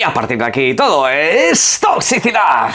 a partir de aquí todo es toxicidad.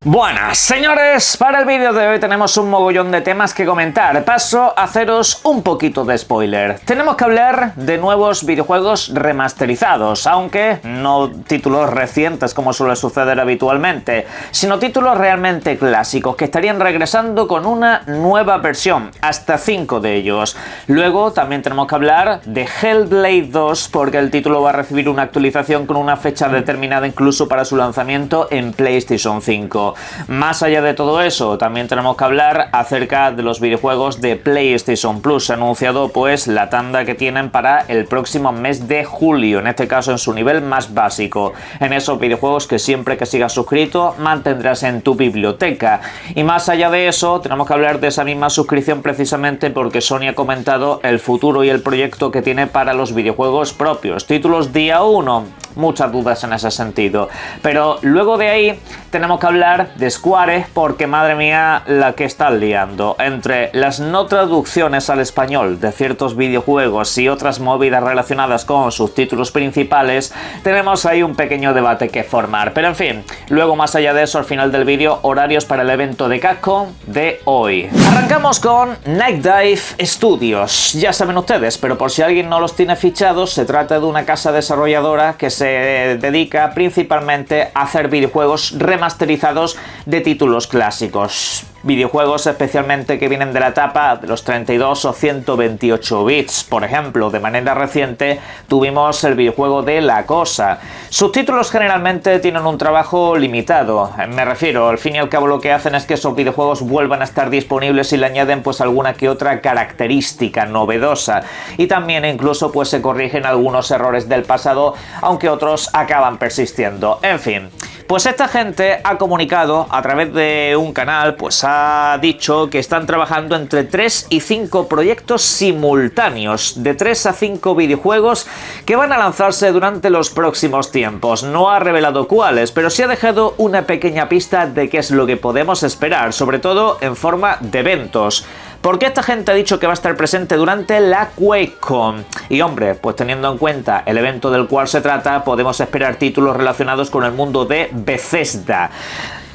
Buenas señores, para el vídeo de hoy tenemos un mogollón de temas que comentar. Paso a haceros un poquito de spoiler. Tenemos que hablar de nuevos videojuegos remasterizados, aunque no títulos recientes como suele suceder habitualmente, sino títulos realmente clásicos que estarían regresando con una nueva versión, hasta 5 de ellos. Luego también tenemos que hablar de Hellblade 2 porque el título va a recibir una actualización con una fecha determinada incluso para su lanzamiento en PlayStation 5. Más allá de todo eso, también tenemos que hablar acerca de los videojuegos de PlayStation Plus. Se ha anunciado pues la tanda que tienen para el próximo mes de julio, en este caso en su nivel más básico, en esos videojuegos que siempre que sigas suscrito mantendrás en tu biblioteca. Y más allá de eso, tenemos que hablar de esa misma suscripción precisamente porque Sony ha comentado el futuro y el proyecto que tiene para los videojuegos propios. Títulos día 1, muchas dudas en ese sentido. Pero luego de ahí tenemos que hablar de Square porque madre mía la que están liando. Entre las no traducciones al español de ciertos videojuegos y otras movidas relacionadas con sus títulos principales, tenemos ahí un pequeño debate que formar. Pero en fin, luego más allá de eso, al final del vídeo, horarios para el evento de Capcom de hoy. Arrancamos con Night Dive Studios. Ya saben ustedes, pero por si alguien no los tiene fichados, se trata de una casa desarrolladora que se dedica principalmente a hacer videojuegos remasterizados de títulos clásicos. Videojuegos especialmente que vienen de la etapa de los 32 o 128 bits. Por ejemplo, de manera reciente tuvimos el videojuego de La Cosa. Sus títulos generalmente tienen un trabajo limitado. Me refiero, al fin y al cabo lo que hacen es que esos videojuegos vuelvan a estar disponibles y le añaden pues alguna que otra característica novedosa. Y también incluso pues se corrigen algunos errores del pasado, aunque otros acaban persistiendo. En fin. Pues esta gente ha comunicado a través de un canal, pues ha dicho que están trabajando entre 3 y 5 proyectos simultáneos, de 3 a 5 videojuegos que van a lanzarse durante los próximos tiempos. No ha revelado cuáles, pero sí ha dejado una pequeña pista de qué es lo que podemos esperar, sobre todo en forma de eventos. Porque esta gente ha dicho que va a estar presente durante la QuakeCon. Y hombre, pues teniendo en cuenta el evento del cual se trata, podemos esperar títulos relacionados con el mundo de Bethesda.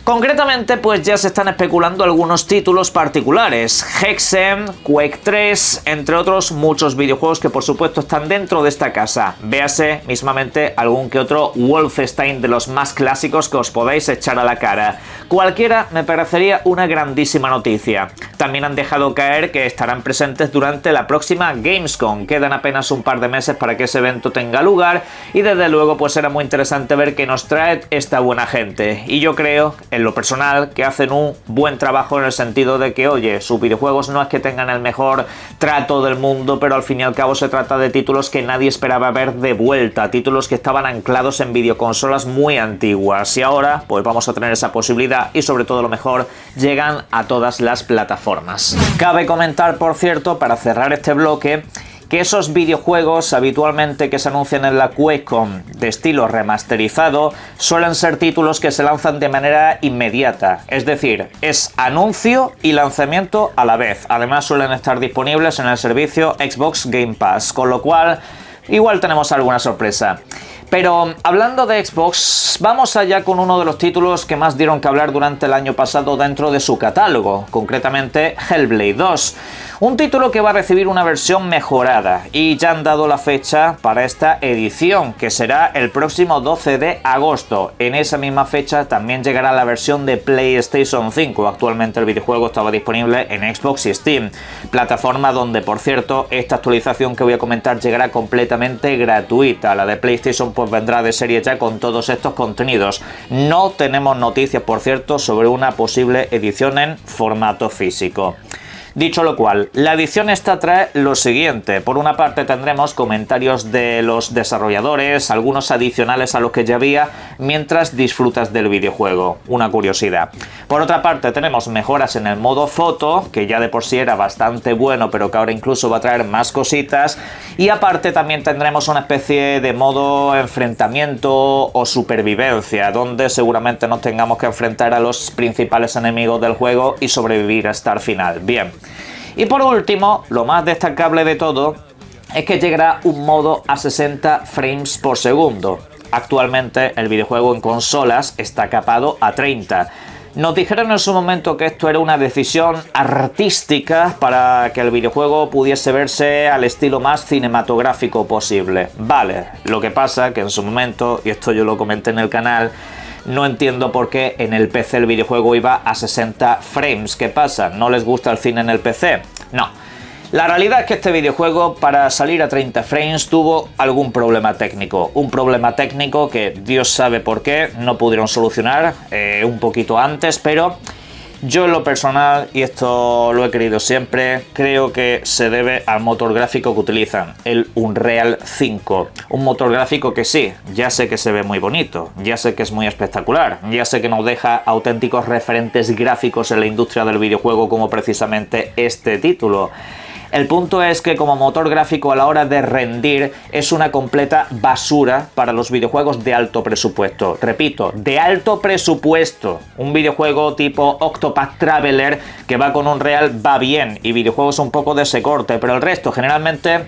Concretamente, pues ya se están especulando algunos títulos particulares. Hexen, Quake 3, entre otros muchos videojuegos que por supuesto están dentro de esta casa. Véase mismamente algún que otro Wolfenstein de los más clásicos que os podáis echar a la cara. Cualquiera me parecería una grandísima noticia. También han dejado caer que estarán presentes durante la próxima Gamescom. Quedan apenas un par de meses para que ese evento tenga lugar y desde luego pues será muy interesante ver qué nos trae esta buena gente. Y yo creo, en lo personal, que hacen un buen trabajo en el sentido de que, oye, sus videojuegos no es que tengan el mejor trato del mundo, pero al fin y al cabo se trata de títulos que nadie esperaba ver de vuelta, títulos que estaban anclados en videoconsolas muy antiguas y ahora pues vamos a tener esa posibilidad y sobre todo lo mejor, llegan a todas las plataformas. Cabe comentar, por cierto, para cerrar este bloque, que esos videojuegos habitualmente que se anuncian en la QuakeCon de estilo remasterizado suelen ser títulos que se lanzan de manera inmediata, es decir, es anuncio y lanzamiento a la vez. Además suelen estar disponibles en el servicio Xbox Game Pass, con lo cual igual tenemos alguna sorpresa. Pero hablando de Xbox, vamos allá con uno de los títulos que más dieron que hablar durante el año pasado dentro de su catálogo, concretamente Hellblade 2. Un título que va a recibir una versión mejorada y ya han dado la fecha para esta edición, que será el próximo 12 de agosto. En esa misma fecha también llegará la versión de PlayStation 5. Actualmente el videojuego estaba disponible en Xbox y Steam, plataforma donde, por cierto, esta actualización que voy a comentar llegará completamente gratuita. La de PlayStation pues vendrá de serie ya con todos estos contenidos. No tenemos noticias, por cierto, sobre una posible edición en formato físico. Dicho lo cual, la edición esta trae lo siguiente. Por una parte tendremos comentarios de los desarrolladores, algunos adicionales a los que ya había, mientras disfrutas del videojuego. Una curiosidad. Por otra parte, tenemos mejoras en el modo foto, que ya de por sí era bastante bueno, pero que ahora incluso va a traer más cositas. Y aparte también tendremos una especie de modo enfrentamiento o supervivencia, donde seguramente nos tengamos que enfrentar a los principales enemigos del juego y sobrevivir hasta el final. Bien. Y por último, lo más destacable de todo es que llegará un modo a 60 frames por segundo. Actualmente el videojuego en consolas está capado a 30. Nos dijeron en su momento que esto era una decisión artística para que el videojuego pudiese verse al estilo más cinematográfico posible. Vale, lo que pasa que en su momento, y esto yo lo comenté en el canal, no entiendo por qué en el PC el videojuego iba a 60 frames. ¿Qué pasa? ¿No les gusta el cine en el PC? No. La realidad es que este videojuego, para salir a 30 frames, tuvo algún problema técnico. Un problema técnico que Dios sabe por qué no pudieron solucionar un poquito antes, pero yo en lo personal, y esto lo he querido siempre, creo que se debe al motor gráfico que utilizan, el Unreal 5. Un motor gráfico que sí, ya sé que se ve muy bonito, ya sé que es muy espectacular, ya sé que nos deja auténticos referentes gráficos en la industria del videojuego como precisamente este título. El punto es que como motor gráfico a la hora de rendir es una completa basura para los videojuegos de alto presupuesto. Repito, de alto presupuesto. Un videojuego tipo Octopath Traveler que va con Unreal va bien, y videojuegos un poco de ese corte, pero el resto generalmente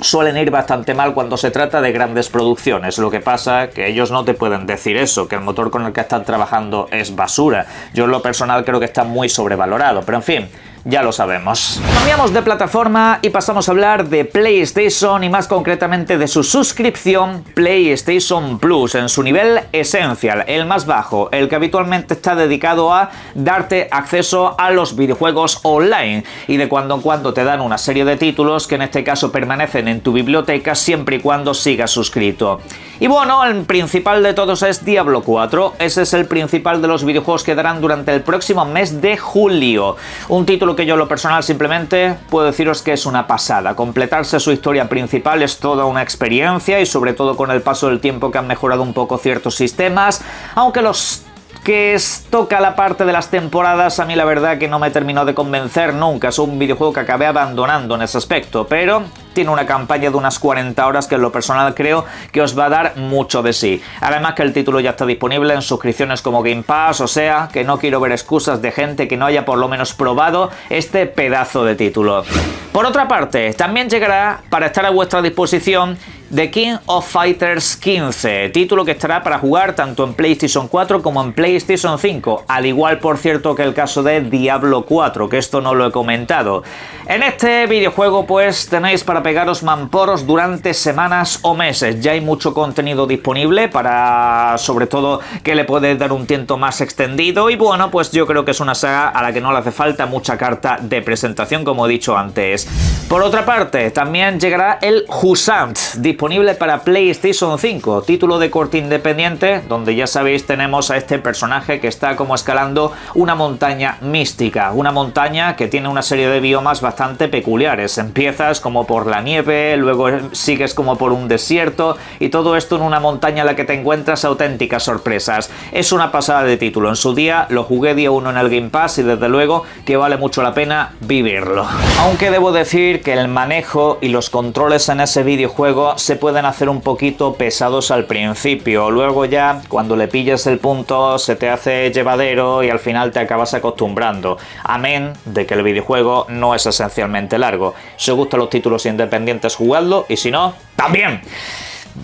suelen ir bastante mal cuando se trata de grandes producciones. Lo que pasa que ellos no te pueden decir eso, que el motor con el que están trabajando es basura. Yo en lo personal creo que está muy sobrevalorado, pero en fin, ya lo sabemos. Cambiamos de plataforma y pasamos a hablar de PlayStation, y más concretamente de su suscripción PlayStation Plus en su nivel Essential, el más bajo, el que habitualmente está dedicado a darte acceso a los videojuegos online, y de cuando en cuando te dan una serie de títulos que en este caso permanecen en tu biblioteca siempre y cuando sigas suscrito. Y bueno, el principal de todos es Diablo 4. Ese es el principal de los videojuegos que darán durante el próximo mes de julio. Un título que yo en lo personal simplemente puedo deciros que es una pasada. Completarse su historia principal es toda una experiencia, y sobre todo con el paso del tiempo que han mejorado un poco ciertos sistemas, aunque los que toca la parte de las temporadas a mí la verdad que no me terminó de convencer nunca. Es un videojuego que acabé abandonando en ese aspecto, pero tiene una campaña de unas 40 horas que en lo personal creo que os va a dar mucho de sí. Además que el título ya está disponible en suscripciones como Game Pass, o sea que no quiero ver excusas de gente que no haya por lo menos probado este pedazo de título. Por otra parte, también llegará para estar a vuestra disposición The King of Fighters 15, título que estará para jugar tanto en PlayStation 4 como en PlayStation 5, al igual por cierto que el caso de Diablo 4, que esto no lo he comentado. En este videojuego pues tenéis para pegaros mamporos durante semanas o meses. Ya hay mucho contenido disponible para, sobre todo, que le puede dar un tiento más extendido, y bueno, pues yo creo que es una saga a la que no le hace falta mucha carta de presentación, como he dicho antes. Por otra parte, también llegará el Jusant, disponible para PlayStation 5, título de corte independiente, donde ya sabéis tenemos a este personaje que está como escalando una montaña mística, una montaña que tiene una serie de biomas bastante peculiares. Empiezas como por la nieve, luego sigues como por un desierto, y todo esto en una montaña en la que te encuentras auténticas sorpresas. Es una pasada de título. En su día lo jugué día 1 en el Game Pass y desde luego que vale mucho la pena vivirlo. Aunque debo decir que el manejo y los controles en ese videojuego se pueden hacer un poquito pesados al principio, luego ya cuando le pilles el punto se te hace llevadero y al final te acabas acostumbrando, amén de que el videojuego no es esencialmente largo. Si os gustan los títulos independientes, jugadlo, y si no, también.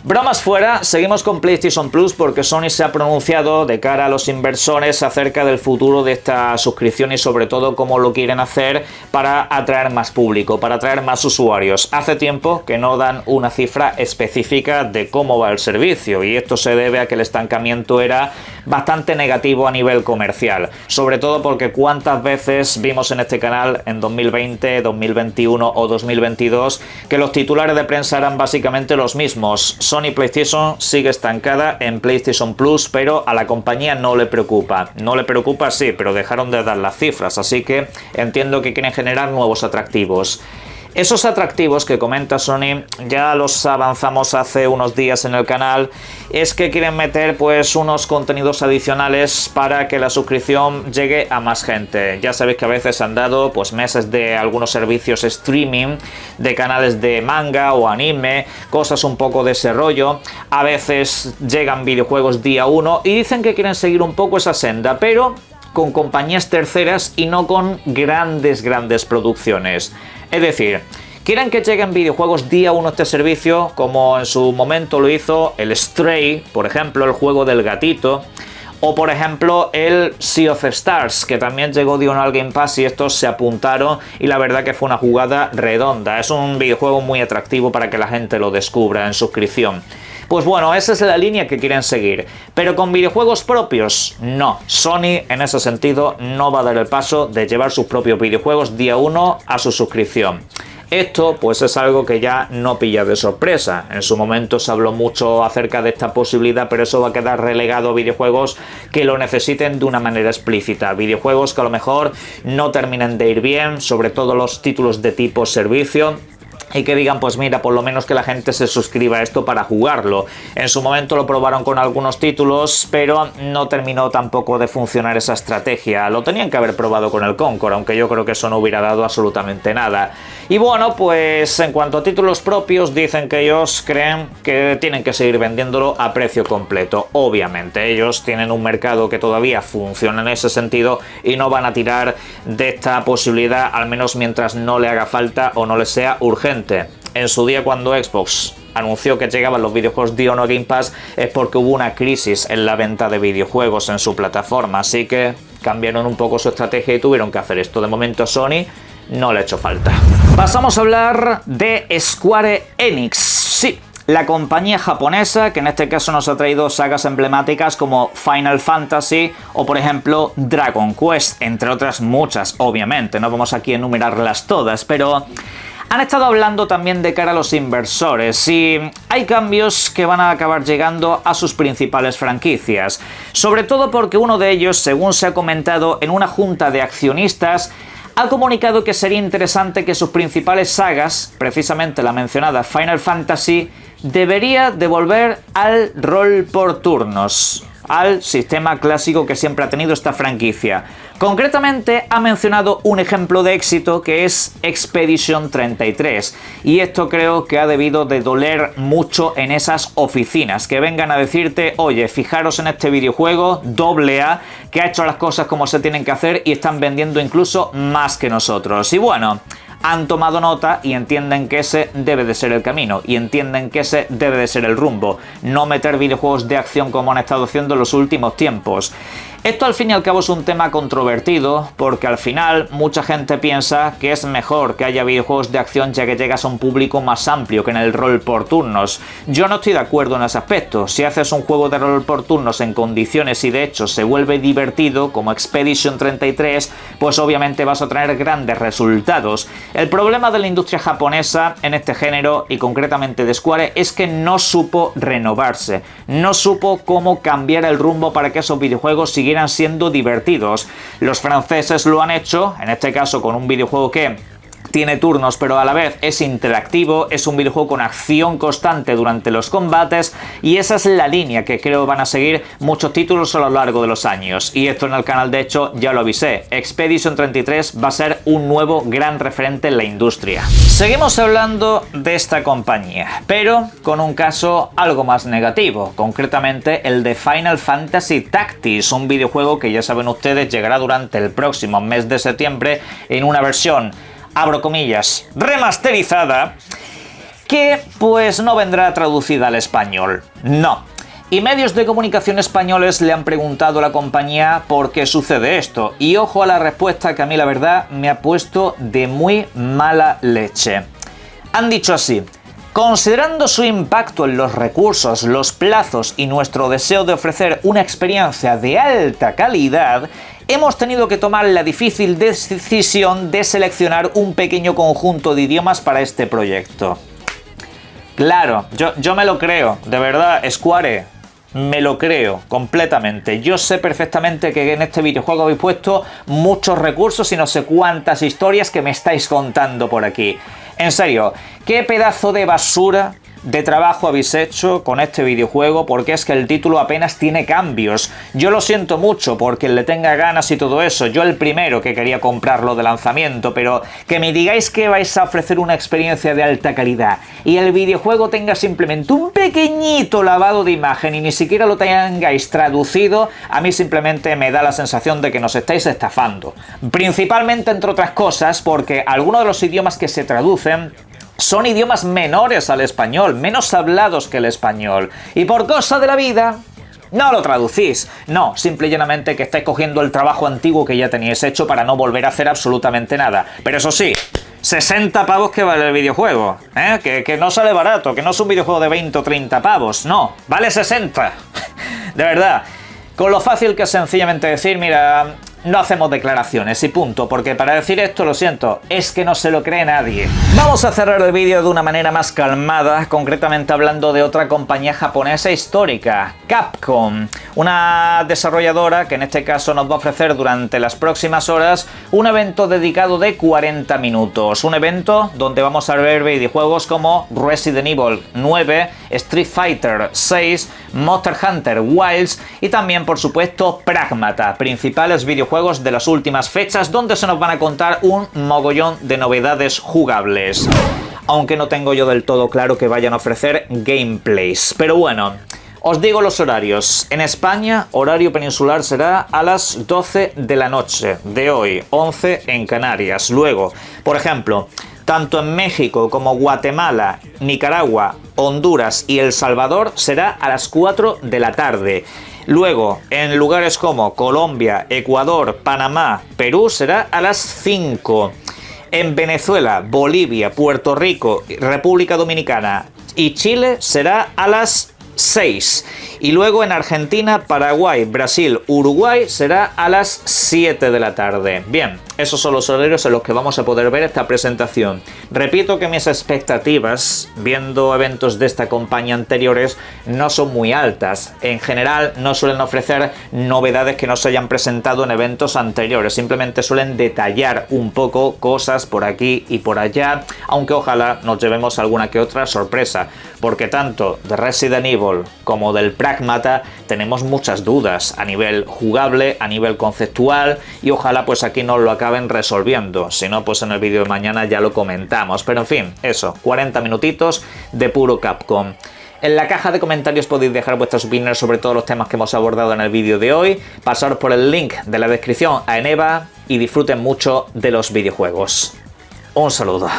Bromas fuera, seguimos con PlayStation Plus porque Sony se ha pronunciado de cara a los inversores acerca del futuro de esta suscripción y sobre todo cómo lo quieren hacer para atraer más público, para atraer más usuarios. Hace tiempo que no dan una cifra específica de cómo va el servicio, y esto se debe a que el estancamiento era bastante negativo a nivel comercial, sobre todo porque cuántas veces vimos en este canal en 2020, 2021 o 2022 que los titulares de prensa eran básicamente los mismos. Sony PlayStation sigue estancada en PlayStation Plus, pero a la compañía no le preocupa. No le preocupa, sí, pero dejaron de dar las cifras, así que entiendo que quieren generar nuevos atractivos. Esos atractivos que comenta Sony, ya los avanzamos hace unos días en el canal, es que quieren meter pues unos contenidos adicionales para que la suscripción llegue a más gente. Ya sabéis que a veces han dado pues meses de algunos servicios streaming, de canales de manga o anime, cosas un poco de ese rollo. A veces llegan videojuegos día 1 y dicen que quieren seguir un poco esa senda, pero con compañías terceras y no con grandes producciones. Es decir, quieren que lleguen videojuegos día 1 a este servicio, como en su momento lo hizo el Stray, por ejemplo, el juego del gatito, o por ejemplo el Sea of Stars, que también llegó día 1 al Game Pass y estos se apuntaron y la verdad que fue una jugada redonda. Es un videojuego muy atractivo para que la gente lo descubra en suscripción. Pues bueno, esa es la línea que quieren seguir. Pero con videojuegos propios, no. Sony, en ese sentido, no va a dar el paso de llevar sus propios videojuegos día 1 a su suscripción. Esto pues es algo que ya no pilla de sorpresa. En su momento se habló mucho acerca de esta posibilidad, pero eso va a quedar relegado a videojuegos que lo necesiten de una manera explícita. Videojuegos que a lo mejor no terminen de ir bien, sobre todo los títulos de tipo servicio, y que digan, pues mira, por lo menos que la gente se suscriba a esto para jugarlo. En su momento lo probaron con algunos títulos, pero no terminó tampoco de funcionar esa estrategia. Lo tenían que haber probado con el Concord, aunque yo creo que eso no hubiera dado absolutamente nada. Y bueno, pues en cuanto a títulos propios, dicen que ellos creen que tienen que seguir vendiéndolo a precio completo. Obviamente, ellos tienen un mercado que todavía funciona en ese sentido y no van a tirar de esta posibilidad, al menos mientras no le haga falta o no le sea urgente. En su día, cuando Xbox anunció que llegaban los videojuegos día 1 a Game Pass, es porque hubo una crisis en la venta de videojuegos en su plataforma, así que cambiaron un poco su estrategia y tuvieron que hacer esto. De momento Sony no le ha hecho falta. Pasamos a hablar de Square Enix. Sí, la compañía japonesa que en este caso nos ha traído sagas emblemáticas como Final Fantasy o por ejemplo Dragon Quest, entre otras muchas, obviamente. No vamos aquí a enumerarlas todas, pero han estado hablando también de cara a los inversores y hay cambios que van a acabar llegando a sus principales franquicias. Sobre todo porque uno de ellos, según se ha comentado en una junta de accionistas, ha comunicado que sería interesante que sus principales sagas, precisamente la mencionada Final Fantasy, debería devolver al rol por turnos, al sistema clásico que siempre ha tenido esta franquicia. Concretamente ha mencionado un ejemplo de éxito que es Expedition 33 y esto creo que ha debido de doler mucho en esas oficinas, que vengan a decirte, oye, fijaros en este videojuego AA que ha hecho las cosas como se tienen que hacer y están vendiendo incluso más que nosotros. Y bueno, han tomado nota y entienden que ese debe de ser el camino y entienden que ese debe de ser el rumbo, no meter videojuegos de acción como han estado haciendo en los últimos tiempos. Esto al fin y al cabo es un tema controvertido porque al final mucha gente piensa que es mejor que haya videojuegos de acción ya que llegas a un público más amplio que en el rol por turnos. Yo no estoy de acuerdo en ese aspecto. Si haces un juego de rol por turnos en condiciones y de hecho se vuelve divertido como Expedition 33, pues obviamente vas a tener grandes resultados. El problema de la industria japonesa en este género y concretamente de Square es que no supo renovarse, no supo cómo cambiar el rumbo para que esos videojuegos siguieran siendo divertidos. Los franceses lo han hecho, en este caso con un videojuego que tiene turnos pero a la vez es interactivo, es un videojuego con acción constante durante los combates y esa es la línea que creo van a seguir muchos títulos a lo largo de los años. Y esto en el canal de hecho ya lo avisé, Expedition 33 va a ser un nuevo gran referente en la industria. Seguimos hablando de esta compañía, pero con un caso algo más negativo, concretamente el de Final Fantasy Tactics, un videojuego que ya saben ustedes llegará durante el próximo mes de septiembre en una versión, abro comillas, remasterizada, que pues no vendrá traducida al español. No. Y medios de comunicación españoles le han preguntado a la compañía por qué sucede esto. Y ojo a la respuesta que a mí la verdad me ha puesto de muy mala leche. Han dicho así: considerando su impacto en los recursos, los plazos y nuestro deseo de ofrecer una experiencia de alta calidad, hemos tenido que tomar la difícil decisión de seleccionar un pequeño conjunto de idiomas para este proyecto. Claro, yo me lo creo, de verdad, Square, me lo creo completamente. Yo sé perfectamente que en este videojuego habéis puesto muchos recursos y no sé cuántas historias que me estáis contando por aquí. En serio, qué pedazo de basura de trabajo habéis hecho con este videojuego, porque es que el título apenas tiene cambios. Yo lo siento mucho porque le tenga ganas y todo eso, yo el primero que quería comprarlo de lanzamiento, pero que me digáis que vais a ofrecer una experiencia de alta calidad y el videojuego tenga simplemente un pequeñito lavado de imagen y ni siquiera lo tengáis traducido, a mí simplemente me da la sensación de que nos estáis estafando. Principalmente, entre otras cosas, porque algunos de los idiomas que se traducen son idiomas menores al español, menos hablados que el español. Y por cosa de la vida, no lo traducís. No, simple y llanamente que estáis cogiendo el trabajo antiguo que ya teníais hecho para no volver a hacer absolutamente nada. Pero eso sí, 60 pavos que vale el videojuego, ¿eh? Que no sale barato, que no es un videojuego de 20 o 30 pavos, no, vale 60. De verdad, con lo fácil que es sencillamente decir, mira, no hacemos declaraciones y punto, porque para decir esto, lo siento, es que no se lo cree nadie. Vamos a cerrar el vídeo de una manera más calmada, concretamente hablando de otra compañía japonesa histórica, Capcom, una desarrolladora que en este caso nos va a ofrecer durante las próximas horas un evento dedicado de 40 minutos, un evento donde vamos a ver videojuegos como Resident Evil 9, Street Fighter 6, Monster Hunter Wilds y también, por supuesto, Pragmata, principales videojuegos de las últimas fechas donde se nos van a contar un mogollón de novedades jugables. Aunque no tengo yo del todo claro que vayan a ofrecer gameplays. Pero bueno, os digo los horarios. En España, horario peninsular será a las 12 de la noche de hoy, 11 en Canarias. Luego, por ejemplo, tanto en México como Guatemala, Nicaragua, Honduras y El Salvador será a las 4 de la tarde. Luego, en lugares como Colombia, Ecuador, Panamá, Perú será a las 5. En Venezuela, Bolivia, Puerto Rico, República Dominicana y Chile será a las 6. Y luego en Argentina, Paraguay, Brasil, Uruguay será a las 7 de la tarde. Bien, esos son los horarios en los que vamos a poder ver esta presentación. Repito que mis expectativas, viendo eventos de esta compañía anteriores, no son muy altas. En general, no suelen ofrecer novedades que no se hayan presentado en eventos anteriores. Simplemente suelen detallar un poco cosas por aquí y por allá, aunque ojalá nos llevemos alguna que otra sorpresa, porque tanto de Resident Evil como del Pragmata tenemos muchas dudas a nivel jugable, a nivel conceptual, y ojalá pues aquí nos lo acaben resolviendo. Si no, pues en el vídeo de mañana ya lo comentamos. Pero en fin, eso, 40 minutitos de puro Capcom. En la caja de comentarios podéis dejar vuestras opiniones sobre todos los temas que hemos abordado en el vídeo de hoy. Pasaros por el link de la descripción a Eneba y disfruten mucho de los videojuegos. Un saludo.